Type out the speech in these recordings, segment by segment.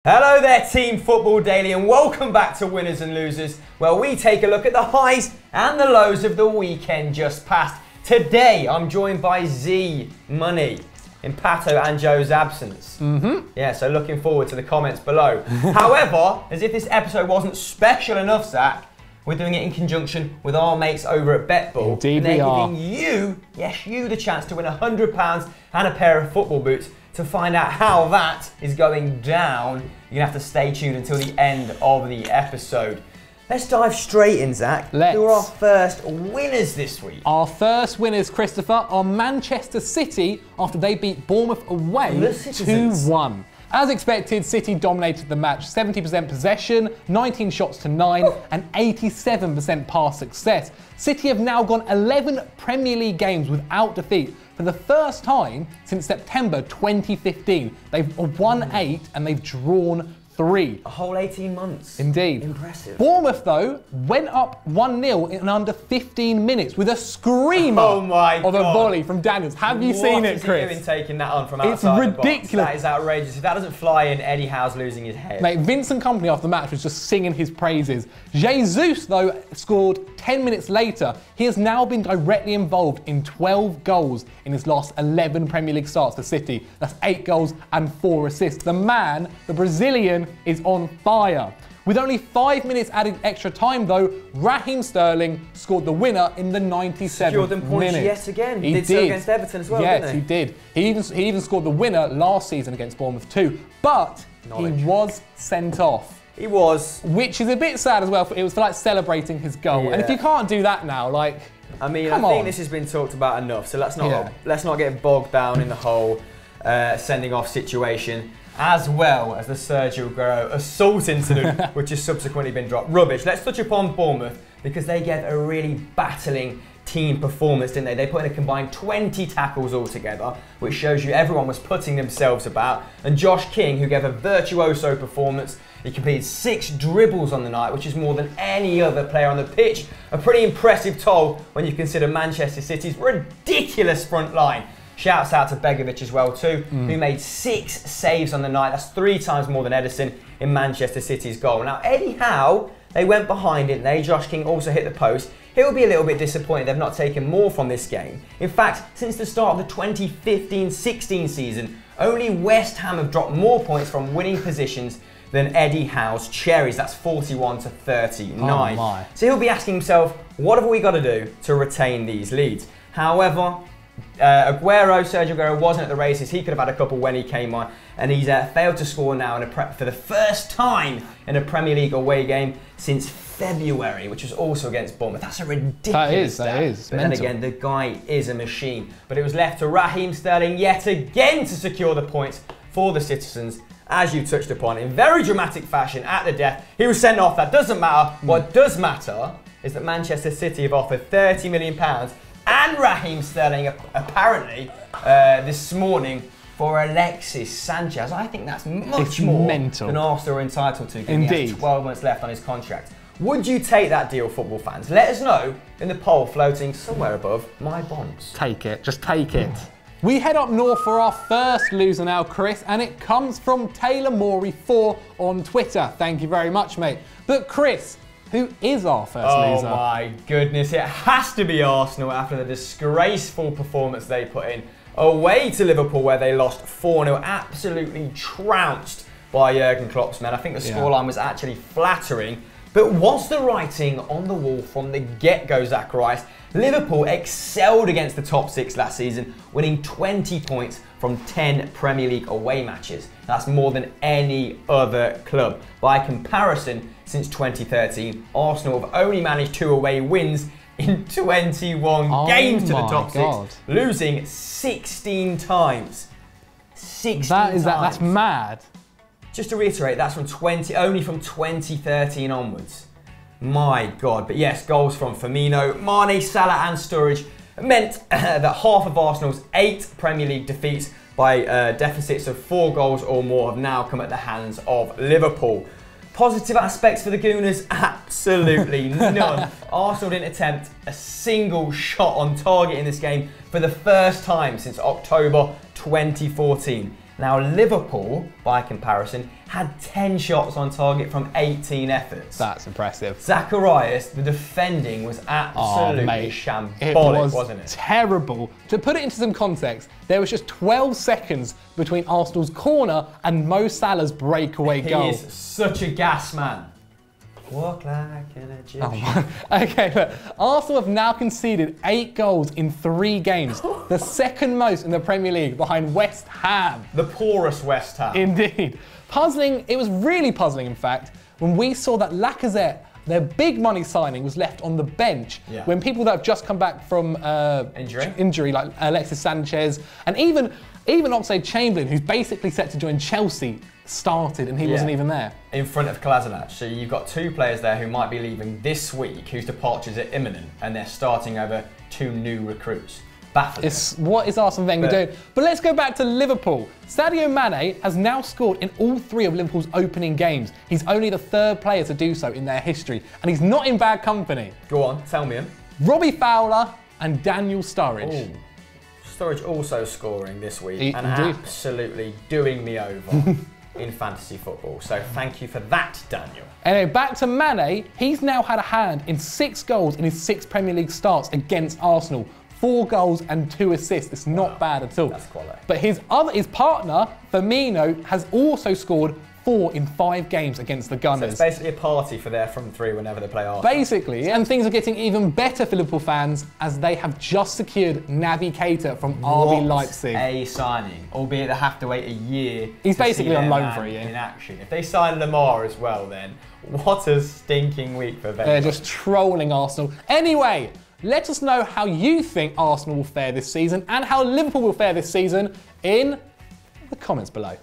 Hello there, Team Football Daily, and welcome back to Winners and Losers, where we take a look at the highs and the lows of the weekend just past. Today, I'm joined by Z Money in Pato and Joe's absence. Yeah, so looking forward to the comments below. However, as if this episode wasn't special enough, Zach, we're doing it in conjunction with our mates over at BetBull. Indeed, and they're we are. giving you, yes, you, the chance to win £100 and a pair of football boots. To find out how that is going down, you're going to have to stay tuned until the end of the episode. Let's dive straight in, Zach. Let's. Who are our first winners this week? Our first winners, Christopher, are Manchester City after they beat Bournemouth away 2-1. As expected, City dominated the match, 70% possession, 19 shots to 9 and 87% pass success. City have now gone 11 Premier League games without defeat for the first time since September 2015. They've won 8 and they've drawn 3. A whole 18 months. Indeed. Impressive. Bournemouth, though, went up 1-0 in under 15 minutes with a screamer of a volley from Daniels. Have you seen it, Chris? What is he doing taking that on from outside It's ridiculous. the box? That is outrageous. If that doesn't fly in, Eddie Howe's losing his head. Mate, Vincent Kompany after the match was just singing his praises. Jesus, though, scored 10 minutes later. He has now been directly involved in 12 goals in his last 11 Premier League starts for City. That's 8 goals and 4 assists. The man, the Brazilian, is on fire. With only 5 minutes added extra time, though, Raheem Sterling scored the winner in the 97th Secured them points minute. yet again. He did so against Everton as well, yes, didn't he? Did. He even scored the winner last season against Bournemouth too. But he was sent off. He was. Which is a bit sad as well. It was for like celebrating his goal. Yeah. And if you can't do that now, like, I mean, come I think on. this has been talked about enough, so let's not get bogged down in the whole sending off situation, as well as the Sergio Aguero assault incident, which has subsequently been dropped. Rubbish. Let's touch upon Bournemouth, because they gave a really battling team performance, didn't they? They put in a combined 20 tackles altogether, which shows you everyone was putting themselves about. And Josh King, who gave a virtuoso performance, he completed 6 dribbles on the night, which is more than any other player on the pitch. A pretty impressive toll when you consider Manchester City's ridiculous front line. Shouts out to Begovic as well too, who made 6 saves on the night. That's 3 times more than Ederson in Manchester City's goal. Now, Eddie Howe, they went behind, didn't they? Josh King also hit the post. He'll be a little bit disappointed they've not taken more from this game. In fact, since the start of the 2015-16 season, only West Ham have dropped more points from winning positions than Eddie Howe's Cherries. That's 41 to 39. Oh my. So he'll be asking himself, what have we got to do to retain these leads? However, Sergio Aguero wasn't at the races. He could have had a couple when he came on, and he's failed to score now for the first time in a Premier League away game since February, which was also against Bournemouth. That's a ridiculous stat. That is. But then again, the guy is a machine. But it was left to Raheem Sterling yet again to secure the points for the citizens, as you touched upon, in very dramatic fashion at the death. He was sent off. That doesn't matter. What does matter is that Manchester City have offered £30 million and Raheem Sterling apparently this morning for Alexis Sanchez. I think that's much more than Arsenal are entitled to, given he has 12 months left on his contract. Would you take that deal, football fans? Let us know in the poll floating somewhere above my bonds. Take it. Just take it. We head up north for our first loser now, Chris, and it comes from Taylor Morey 4 on Twitter. Thank you very much, mate. But Chris, who is our first loser? Oh my goodness, it has to be Arsenal after the disgraceful performance they put in away to Liverpool, where they lost 4-0, absolutely trounced by Jurgen Klopp's men. I think the scoreline was actually flattering. But what's the writing on the wall from the get-go, Zacharias? Liverpool excelled against the top 6 last season, winning 20 points from 10 Premier League away matches. That's more than any other club. By comparison, since 2013, Arsenal have only managed 2 away wins in 21 games to the top 6, losing 16 times. 16 times. That's mad. Just to reiterate, that's only from 2013 onwards. My God. But yes, goals from Firmino, Mane, Salah and Sturridge meant that half of Arsenal's 8 Premier League defeats by deficits of 4 goals or more have now come at the hands of Liverpool. Positive aspects for the Gooners? Absolutely none. Arsenal didn't attempt a single shot on target in this game for the first time since October 2014. Now Liverpool, by comparison, had 10 shots on target from 18 efforts. That's impressive. Zacharias, the defending was absolutely shambolic, wasn't it? Terrible. To put it into some context, there was just 12 seconds between Arsenal's corner and Mo Salah's breakaway goal. He is such a gas man. Walk like an Egyptian. Okay, look. Arsenal have now conceded 8 goals in 3 games, the second most in the Premier League behind West Ham. The poorest West Ham. Indeed. Puzzling, it was really puzzling in fact, when we saw that Lacazette, their big money signing, was left on the bench when people that have just come back from injury like Alexis Sanchez and even Oxlade-Chamberlain, who's basically set to join Chelsea, started and he wasn't even there. In front of Kolasinac. So you've got 2 players there who might be leaving this week, whose departures are imminent, and they're starting over 2 new recruits. Baffling. What is Arsene Wenger doing? But let's go back to Liverpool. Sadio Mane has now scored in all 3 of Liverpool's opening games. He's only the 3rd player to do so in their history, and he's not in bad company. Go on, tell me him. Robbie Fowler and Daniel Sturridge. Ooh. Sturridge also scoring this week and absolutely doing me over in fantasy football. So thank you for that, Daniel. Anyway, back to Mane. He's now had a hand in 6 goals in his 6 Premier League starts against Arsenal. 4 goals and 2 assists. It's not bad at all. That's quality. But his partner, Firmino, has also scored 4 in 5 games against the Gunners. So it's basically a party for their front 3 whenever they play Arsenal. Basically, and things are getting even better for Liverpool fans as they have just secured Naby Keita from RB Leipzig. A signing, albeit they have to wait a year. He's basically on loan for a year. In action. If they sign Lamar as well, then what a stinking week for them. They're just trolling Arsenal. Anyway, let us know how you think Arsenal will fare this season and how Liverpool will fare this season in the comments below.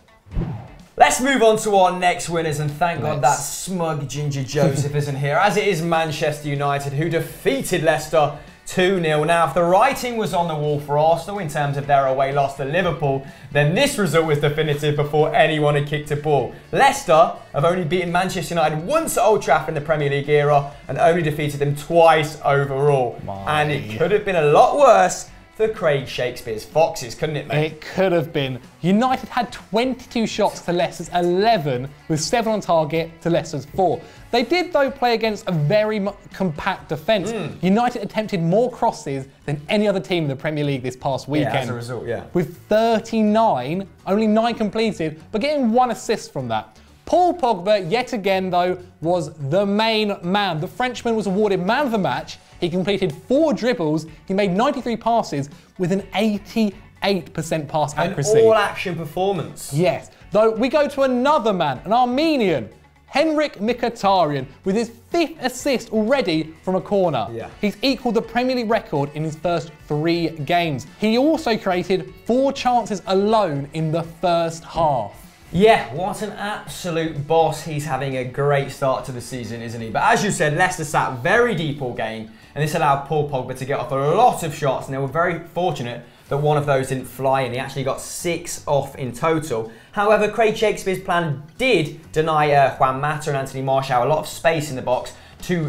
Let's move on to our next winners, and thank God that smug Ginger Joseph isn't here, as it is Manchester United who defeated Leicester 2-0. Now, if the writing was on the wall for Arsenal in terms of their away loss to Liverpool, then this result was definitive before anyone had kicked a ball. Leicester have only beaten Manchester United once at Old Trafford in the Premier League era and only defeated them twice overall. And it could have been a lot worse for Craig Shakespeare's Foxes, couldn't it, mate? It could have been. United had 22 shots to Leicester's 11, with 7 on target to Leicester's 4. They did, though, play against a very compact defence. United attempted more crosses than any other team in the Premier League this past weekend. Yeah, as a result, With 39, only 9 completed, but getting 1 assist from that. Paul Pogba, yet again, though, was the main man. The Frenchman was awarded man of the match. He completed 4 dribbles. He made 93 passes with an 88% pass accuracy. An all-action performance. Yes. Though we go to another man, an Armenian, Henrik Mkhitaryan, with his 5th assist already from a corner. He's equalled the Premier League record in his first 3 games. He also created 4 chances alone in the first half. Yeah, what an absolute boss. He's having a great start to the season, isn't he? But as you said, Leicester sat very deep all game, and this allowed Paul Pogba to get off a lot of shots, and they were very fortunate that one of those didn't fly in. He actually got 6 off in total. However, Craig Shakespeare's plan did deny Juan Mata and Anthony Martial a lot of space in the box, 2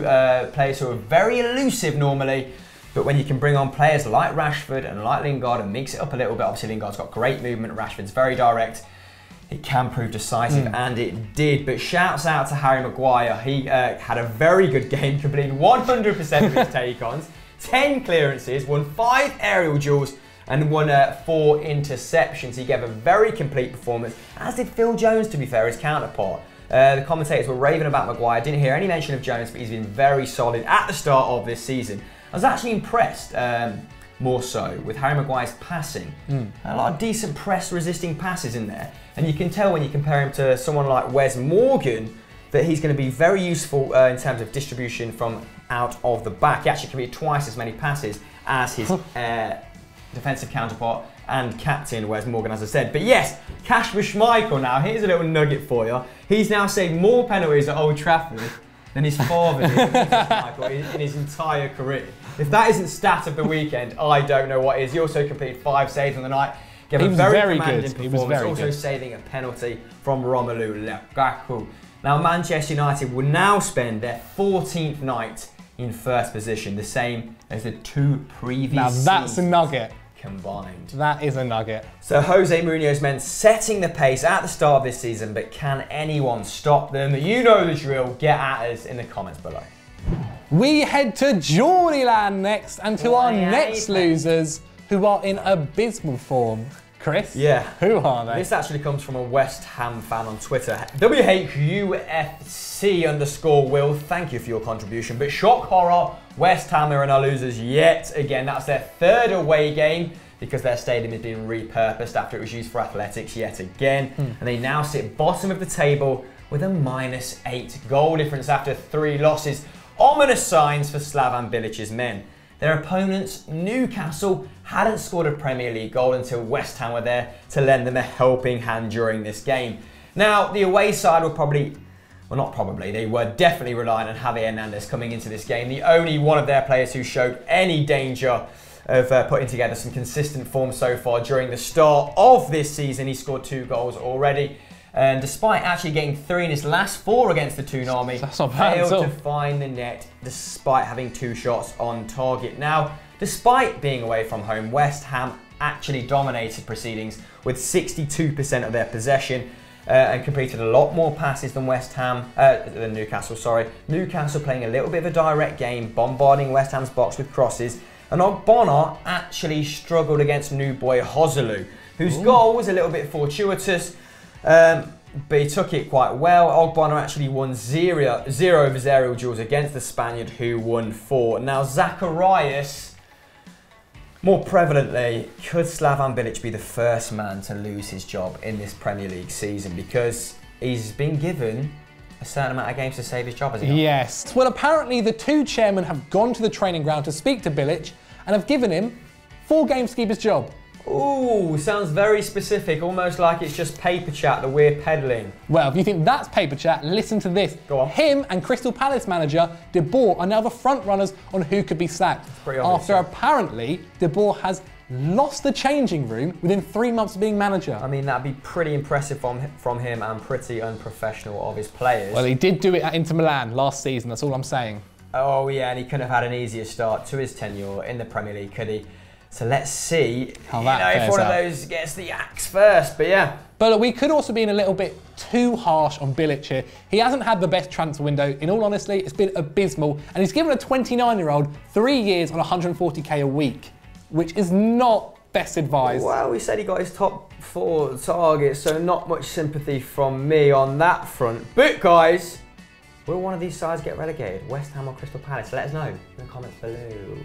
players who are very elusive normally. But when you can bring on players like Rashford and like Lingard and mix it up a little bit, obviously Lingard's got great movement, Rashford's very direct, it can prove decisive, and it did. But shouts out to Harry Maguire. He had a very good game, completing 100% of his take-ons, 10 clearances, won 5 aerial duels, and won 4 interceptions. He gave a very complete performance, as did Phil Jones, to be fair, his counterpart. The commentators were raving about Maguire. Didn't hear any mention of Jones, but he's been very solid at the start of this season. I was actually impressed, more so, with Harry Maguire's passing. A lot of decent press-resisting passes in there. And you can tell when you compare him to someone like Wes Morgan that he's going to be very useful in terms of distribution from out of the back. He actually completed twice as many passes as his defensive counterpart and captain Wes Morgan, as I said. But yes, Kasper Schmeichel now, here's a little nugget for you. He's now saved more penalties at Old Trafford than his father did in his entire career. If that isn't stat of the weekend, I don't know what is. He also completed 5 saves on the night. Gave a very commanding performance, also saving a penalty from Romelu Lukaku. Now, Manchester United will now spend their 14th night in first position, the same as the 2 previous Now that's seasons. a nugget. combined. That is a nugget. So Jose Mourinho's men setting the pace at the start of this season, but can anyone stop them? You know the drill. Get at us in the comments below. We head to Geordieland next and to our next losers who are in abysmal form. Chris? Yeah. Who are they? This actually comes from a West Ham fan on Twitter. WHUFC_Will, thank you for your contribution. But shock horror, West Ham are in our losers yet again. That's their third away game because their stadium is being repurposed after it was used for athletics yet again. And they now sit bottom of the table with a -8 goal difference after 3 losses. Ominous signs for Slavan Bilic's men. Their opponents, Newcastle, hadn't scored a Premier League goal until West Ham were there to lend them a helping hand during this game. Now, the away side were they were definitely relying on Javier Hernandez coming into this game, the only one of their players who showed any danger of putting together some consistent form so far during the start of this season. He scored 2 goals already. And despite actually getting 3 in his last 4 against the Toon Army, failed to find the net despite having 2 shots on target. Now, despite being away from home, West Ham actually dominated proceedings with 62% of their possession and completed a lot more passes than than Newcastle, sorry. Newcastle playing a little bit of a direct game, bombarding West Ham's box with crosses. And Ogbonna actually struggled against new boy Joselu, whose goal was a little bit fortuitous. But he took it quite well. Ogbonna actually won 0 of his aerial duels against the Spaniard, who won 4. Now, Zacharias, more prevalently, could Slavan Bilic be the first man to lose his job in this Premier League season? Because he's been given a certain amount of games to save his job, has he not? Yes. Well, apparently the 2 chairmen have gone to the training ground to speak to Bilic and have given him 4 games to keep his job. Ooh, sounds very specific, almost like it's just paper chat that we're peddling. Well, if you think that's paper chat, listen to this. Go on. Him and Crystal Palace manager De Boer are now the front runners on who could be sacked. Pretty obvious, after apparently De Boer has lost the changing room within 3 months of being manager. I mean, that'd be pretty impressive from him and pretty unprofessional of his players. Well, he did do it at Inter Milan last season, that's all I'm saying. Oh yeah, and he couldn't have had an easier start to his tenure in the Premier League, could he? So let's see how that if one of those gets the axe first, but yeah. But look, we could also be in a little bit too harsh on Bilic here. He hasn't had the best transfer window. In all honesty, it's been abysmal. And he's given a 29-year-old 3 years on 140k a week, which is not best advised. Well, we said he got his top 4 targets, so not much sympathy from me on that front. But guys, will one of these sides get relegated? West Ham or Crystal Palace? Let us know in the comments below.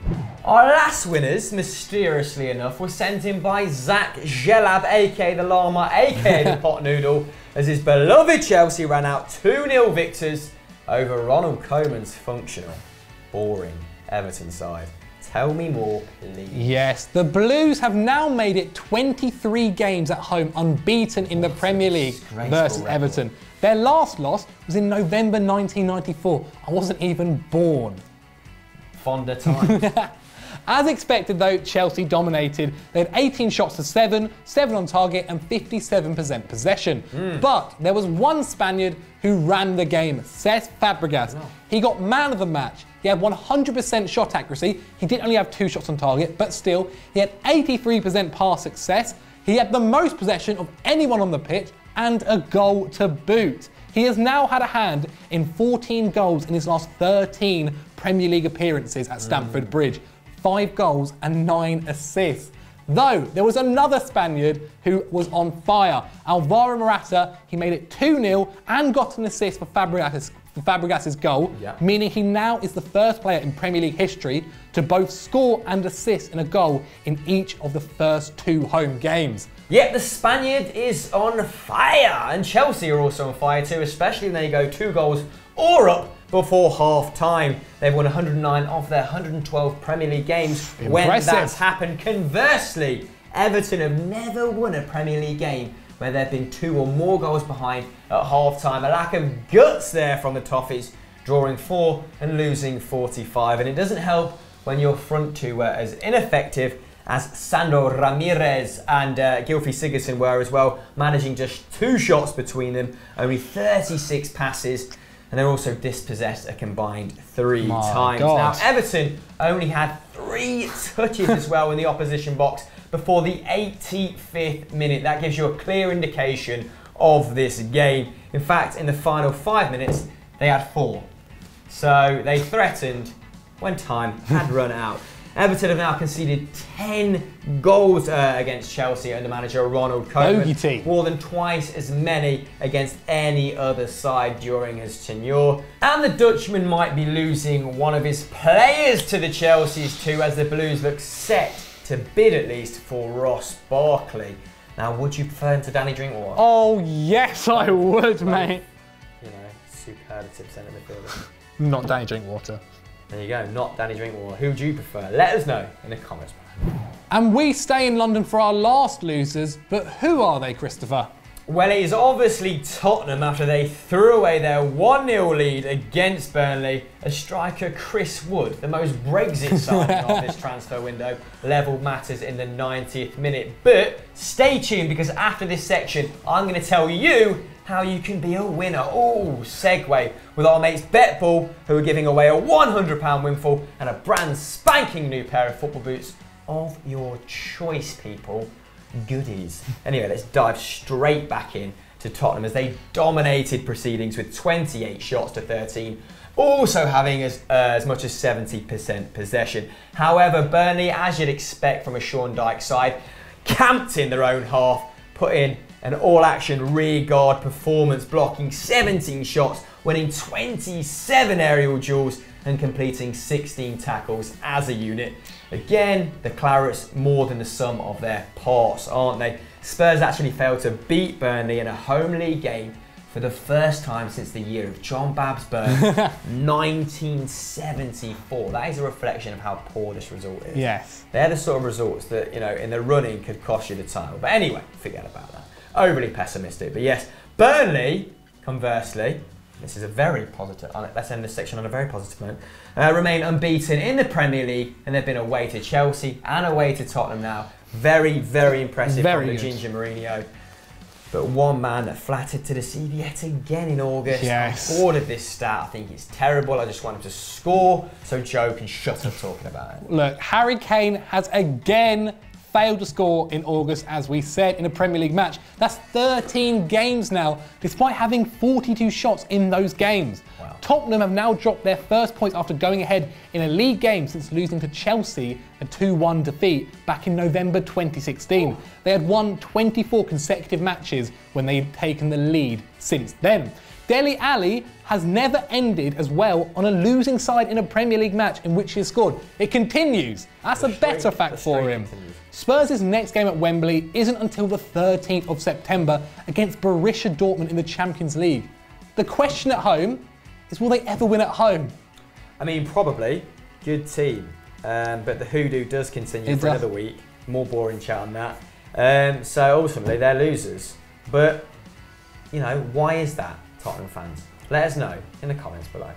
Our last winners, mysteriously enough, were sent in by Zach Gelab, aka the Llama, aka the Pot Noodle, as his beloved Chelsea ran out 2-0 victors over Ronald Koeman's functional, boring Everton side. Tell me more, please. Yes, the Blues have now made it 23 games at home unbeaten in the Premier League versus Everton. Their last loss was in November 1994. I wasn't even born. Fonder time. As expected though, Chelsea dominated. They had 18 shots to 7, 7 on target and 57% possession. But there was one Spaniard who ran the game, Cesc Fabregas. He got man of the match. He had 100% shot accuracy. He did only have 2 shots on target, but still, he had 83% pass success. He had the most possession of anyone on the pitch and a goal to boot. He has now had a hand in 14 goals in his last 13 Premier League appearances at Stamford Bridge. 5 goals and 9 assists. Though, there was another Spaniard who was on fire. Alvaro Morata, he made it 2-0 and got an assist for Fabregas' goal, meaning he now is the first player in Premier League history to both score and assist in a goal in each of the first 2 home games. Yet the Spaniard is on fire, and Chelsea are also on fire too, especially when they go 2 goals or up before half-time. They've won 109 of their 112 Premier League games when that's happened. Conversely, Everton have never won a Premier League game where there have been 2 or more goals behind at half-time. A lack of guts there from the Toffees, drawing 4 and losing 45. And it doesn't help when your front 2 were as ineffective as Sandro Ramirez and Gylfi Sigurdsson were as well, managing just 2 shots between them, only 36 passes, and they're also dispossessed a combined 3 times. Now, Everton only had 3 touches as well in the opposition box, before the 85th minute. That gives you a clear indication of this game. In fact, in the final 5 minutes, they had 4. So they threatened when time had run out. Everton have now conceded 10 goals against Chelsea under manager Ronald Koeman. More than twice as many against any other side during his tenure. And the Dutchman might be losing one of his players to the Chelseas too, as the Blues look set to bid at least for Ross Barkley. Now, would you prefer him to Danny Drinkwater? Oh, yes, I would, mate. You know, superlative centre midfielder. Not Danny Drinkwater. There you go, not Danny Drinkwater. Who do you prefer? Let us know in the comments below. And we stay in London for our last losers, but who are they, Christopher? Well, it is obviously Tottenham after they threw away their 1-0 lead against Burnley. As striker Chris Wood, the most Brexit signing of this transfer window, levelled matters in the 90th minute. But stay tuned, because after this section, I'm going to tell you how you can be a winner. Oh, segue with our mates BetBull, who are giving away a £100 windfall and a brand spanking new pair of football boots of your choice, people. Goodies. Anyway, let's dive straight back in to Tottenham as they dominated proceedings with 28 shots to 13, also having as much as 70% possession. However, Burnley, as you'd expect from a Sean Dyche side, camped in their own half, put in an all-action rear guard performance, blocking 17 shots, winning 27 aerial duels and completing 16 tackles as a unit. Again, the Clarets more than the sum of their parts, aren't they? Spurs actually failed to beat Burnley in a home league game for the first time since the year of John Babb's birth, 1974. That is a reflection of how poor this result is. Yes. They're the sort of results that, you know, in the running could cost you the title. But anyway, forget about that. Overly pessimistic. But yes, Burnley, conversely, this is a very positive, let's end this section on a very positive note, remain unbeaten in the Premier League, and they've been away to Chelsea and away to Tottenham now. Very, very impressive from the Ginger Mourinho. But one man that flattered to deceive yet again in August. Yes. I'm bored of this stat. I think it's terrible. I just want him to score so Joe can shut up talking about it. Look, Harry Kane has again failed to score in August, as we said, in a Premier League match. That's 13 games now, despite having 42 shots in those games. Wow. Tottenham have now dropped their first points after going ahead in a league game since losing to Chelsea, a 2-1 defeat back in November 2016. Ooh. They had won 24 consecutive matches when they had taken the lead since then. Dele Alli has never ended as well on a losing side in a Premier League match in which he has scored. It continues. That's a better fact for him. Spurs' next game at Wembley isn't until the 13th of September against Borussia Dortmund in the Champions League. The question at home is, will they ever win at home? I mean, probably. Good team. But the hoodoo does continue for another week. More boring chat on that. So ultimately, they're losers. But, you know, why is that, Tottenham fans? Let us know in the comments below.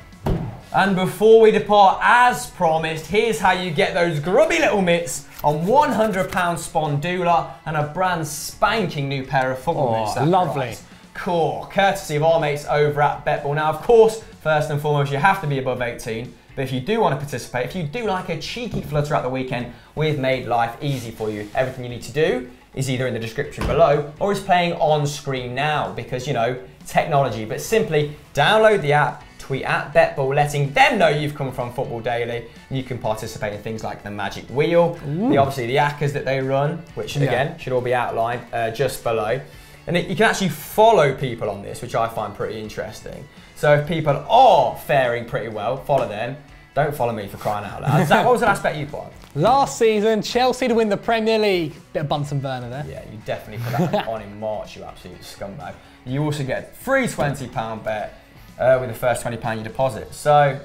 And before we depart, as promised, here's how you get those grubby little mitts on £100 Spondula and a brand spanking new pair of football mitts. Lovely. Cool. Courtesy of our mates over at BetBull. Now, of course, first and foremost, you have to be above 18. But if you do want to participate, if you do like a cheeky flutter at the weekend, we've made life easy for you. Everything you need to do is either in the description below or is playing on screen now, because, you know, technology. But simply download the app, tweet at BetBull, letting them know you've come from Football Daily. You can participate in things like the Magic Wheel, obviously the ACCAs that they run, which again should all be outlined just below. And you can actually follow people on this, which I find pretty interesting. So if people are faring pretty well, follow them. Don't follow me, for crying out loud. Zach, what was the last bet you put on? Last season, Chelsea to win the Premier League. Bit of Bunsen burner there. Yeah, you definitely put that on in March, you absolute scumbag. You also get a free £20 bet with the first £20 you deposit. So,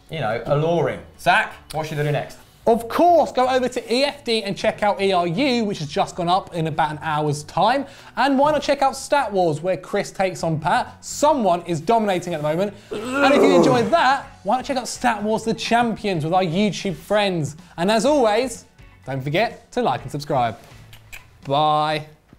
you know, alluring. Zach, what should I do next? Of course, go over to EFD and check out ERU, which has just gone up in about an hour's time. And why not check out Stat Wars, where Chris takes on Pat. Someone is dominating at the moment. And if you enjoyed that, why not check out Stat Wars The Champions with our YouTube friends. And as always, don't forget to like and subscribe. Bye.